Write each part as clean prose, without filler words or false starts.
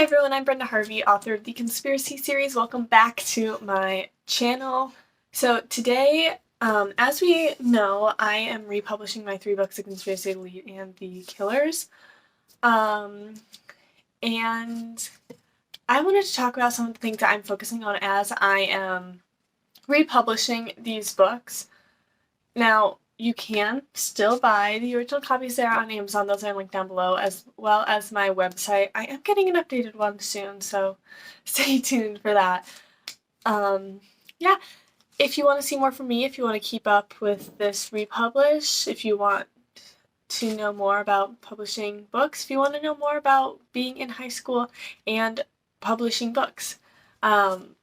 Hi everyone, I'm Brenda Harvey, author of the Conspiracy series. Welcome back to my channel. So today, as we know, I am republishing my 3 books, The Conspiracy, The Lead, and The Killers. And I wanted to talk about some of the things that I'm focusing on as I am republishing these books. Now, you can still buy the original copies there on Amazon. Those are linked down below, as well as my website. I am getting an updated one soon, so stay tuned for that. Yeah, if you want to see more from me, if you want to keep up with this republish, if you want to know more about publishing books, if you want to know more about being in high school and publishing books,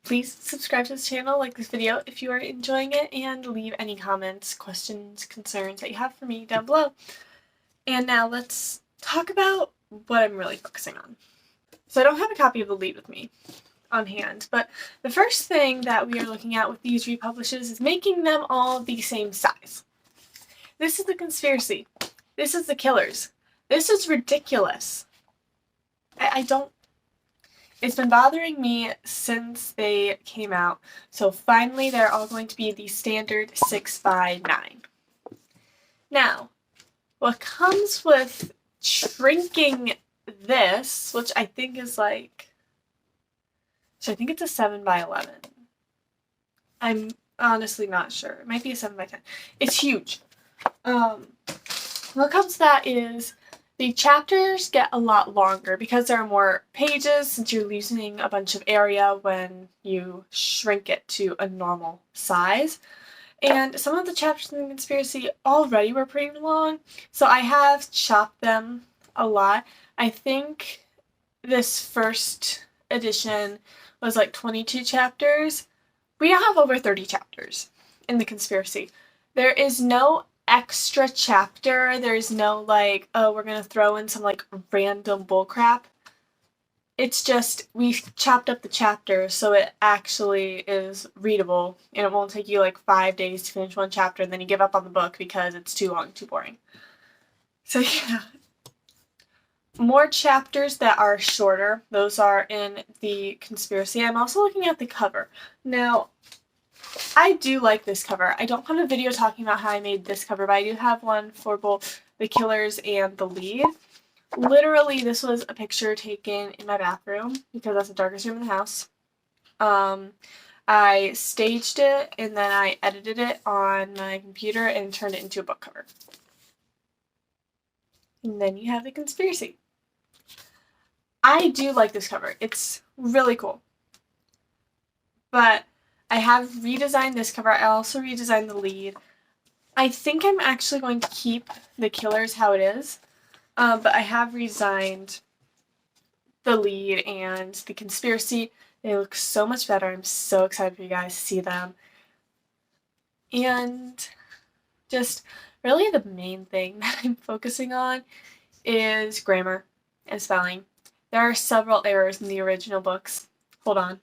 please subscribe to this channel, like this video if you are enjoying it, and leave any comments, questions, concerns that you have for me down below. And now let's talk about what I'm really focusing on. So I don't have a copy of The Lead with me on hand, but the first thing that we are looking at with these republishes is making them all the same size. This is The Conspiracy. This is The Killers. This is ridiculous. I don't... It's been bothering me since they came out, so finally they're all going to be the standard 6x9. Now, what comes with shrinking this, which I think is like, so I think it's a 7x11. I'm honestly not sure. It might be a 7x10. It's huge. What comes with that is the chapters get a lot longer because there are more pages, since you're losing a bunch of area when you shrink it to a normal size. And some of the chapters in The Conspiracy already were pretty long, so I have chopped them a lot. I think this first edition was like 22 chapters. We now have over 30 chapters in The Conspiracy. There is no extra chapter. There's no like, oh, we're gonna throw in some like random bullcrap. It's just we chopped up the chapters so it actually is readable, and it won't take you like 5 days to finish one chapter and then you give up on the book because it's too long, too boring. So yeah, more chapters that are shorter. Those are in The Conspiracy. I'm also looking at the cover. Now, I do like this cover. I don't have a video talking about how I made this cover, but I do have one for both The Killers and The Lead. Literally, this was a picture taken in my bathroom because that's the darkest room in the house. I staged it and then I edited it on my computer and turned it into a book cover. And then you have The Conspiracy. I do like this cover. It's really cool. But I have redesigned this cover. I also redesigned The Lead. I think I'm actually going to keep The Killers how it is, but I have redesigned The Lead and The Conspiracy. They look so much better. I'm so excited for you guys to see them. And just really the main thing that I'm focusing on is grammar and spelling. There are several errors in the original books. Hold on.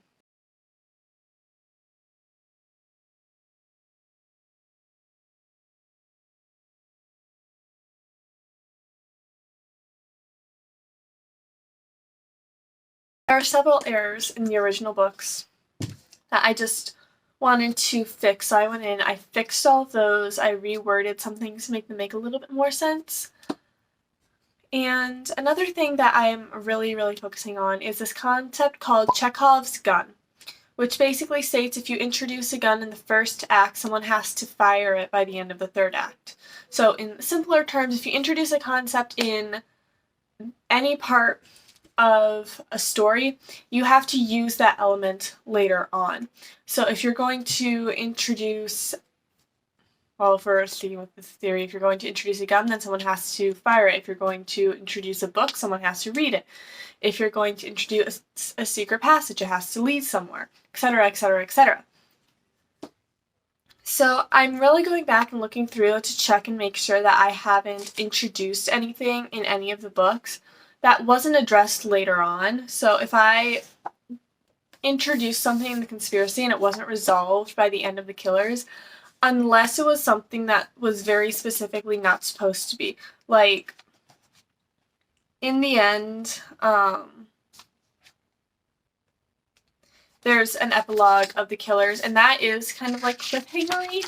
There are several errors in the original books that I just wanted to fix. So I went in, I fixed all of those, I reworded some things to make them make a little bit more sense. And another thing that I'm really focusing on is this concept called Chekhov's gun, which basically states if you introduce a gun in the first act, someone has to fire it by the end of the third act. So in simpler terms, if you introduce a concept in any part of a story, you have to use that element later on. So if you're going to introduce, well, for sticking with this theory, if you're going to introduce a gun, then someone has to fire it. If you're going to introduce a book, someone has to read it. If you're going to introduce a secret passage, it has to lead somewhere, etc., etc., etc. So I'm really going back and looking through to check and make sure that I haven't introduced anything in any of the books that wasn't addressed later on. So if I introduced something in The Conspiracy and it wasn't resolved by the end of The Killers, unless it was something that was very specifically not supposed to be. Like, in the end, there's an epilogue of the killers, and that is kind of like cliffhangery,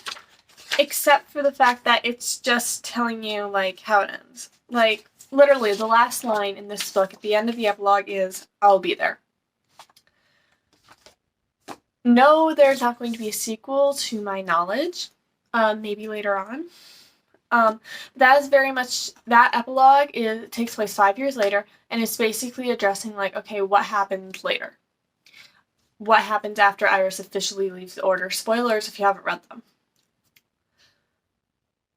except for the fact that it's just telling you, like, how it ends. Like, literally, the last line in this book at the end of the epilogue is, "I'll be there." No, there's not going to be a sequel to my knowledge. Maybe later on. That is very much, that epilogue takes place 5 years later, and it's basically addressing, like, okay, what happened later? What happens after Iris officially leaves the Order? Spoilers if you haven't read them.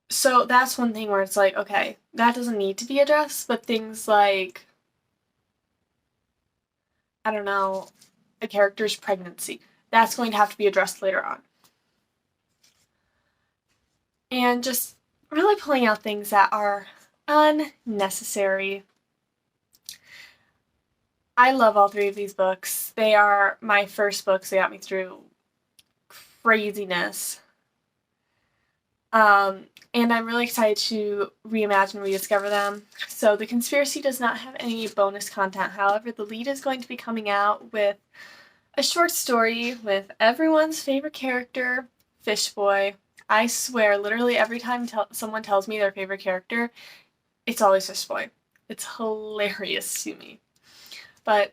So that's one thing where it's like, okay, that doesn't need to be addressed, but things like, I don't know, a character's pregnancy, that's going to have to be addressed later on. And just really pulling out things that are unnecessary. I love all 3 of these books. They are my first books. They got me through craziness. And I'm really excited to reimagine and rediscover them. So The Conspiracy does not have any bonus content. However, the lead is going to be coming out with a short story with everyone's favorite character, Fish Boy. I swear, literally every time someone tells me their favorite character, it's always Fish Boy. It's hilarious to me. But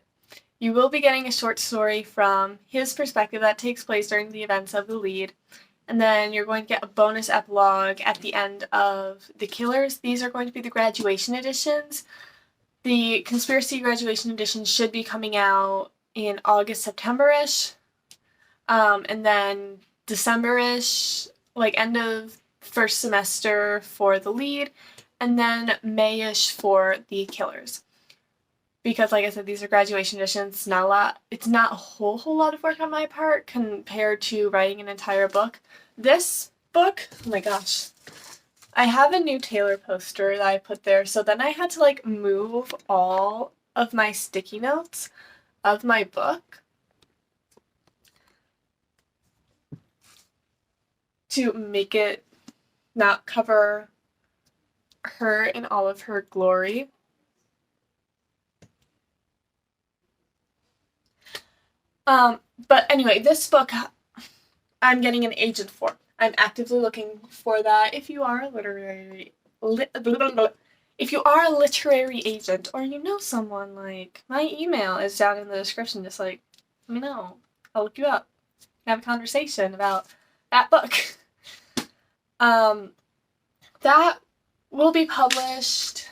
you will be getting a short story from his perspective that takes place during the events of the lead. And then you're going to get a bonus epilogue at the end of The Killers. These are going to be the graduation editions. The Conspiracy graduation edition should be coming out in August, September-ish. And then December-ish, like end of first semester for the lead. And then May-ish for The Killers. Because, like I said, these are graduation editions. It's not a whole lot of work on my part compared to writing an entire book. This book, oh my gosh, I have a new Taylor poster that I put there, so then I had to, like, move all of my sticky notes of my book to make it not cover her in all of her glory. But anyway, this book I'm getting an agent for. I'm actively looking for that. If you are a literary agent, or you know someone, like, my email is down in the description. Just, like, let me know. I'll look you up. Have a conversation about that book. That will be published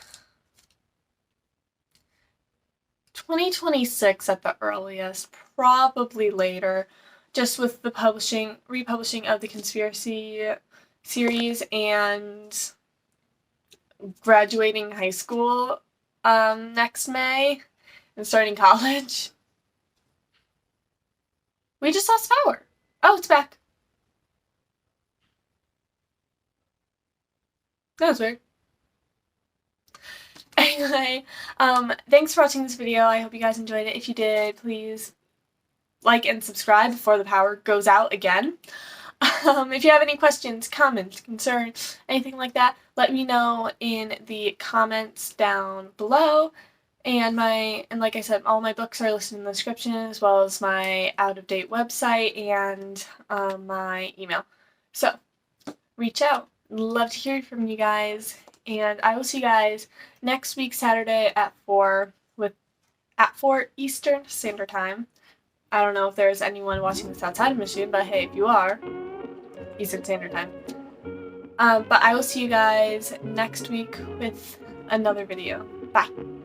2026 at the earliest, probably later, just with the republishing of the Conspiracy series and graduating high school next May and starting college. We just lost power. Oh, it's back. That was weird. Anyway, thanks for watching this video. I hope you guys enjoyed it. If you did, please like and subscribe before the power goes out again. If you have any questions, comments, concerns, anything like that, let me know in the comments down below. And like I said, all my books are listed in the description, as well as my out-of-date website and my email. So, reach out. Love to hear from you guys. And I will see you guys next week, Saturday at 4 Eastern Standard Time. I don't know if there's anyone watching this outside of Michigan, but hey, if you are, Eastern Standard Time. But I will see you guys next week with another video. Bye.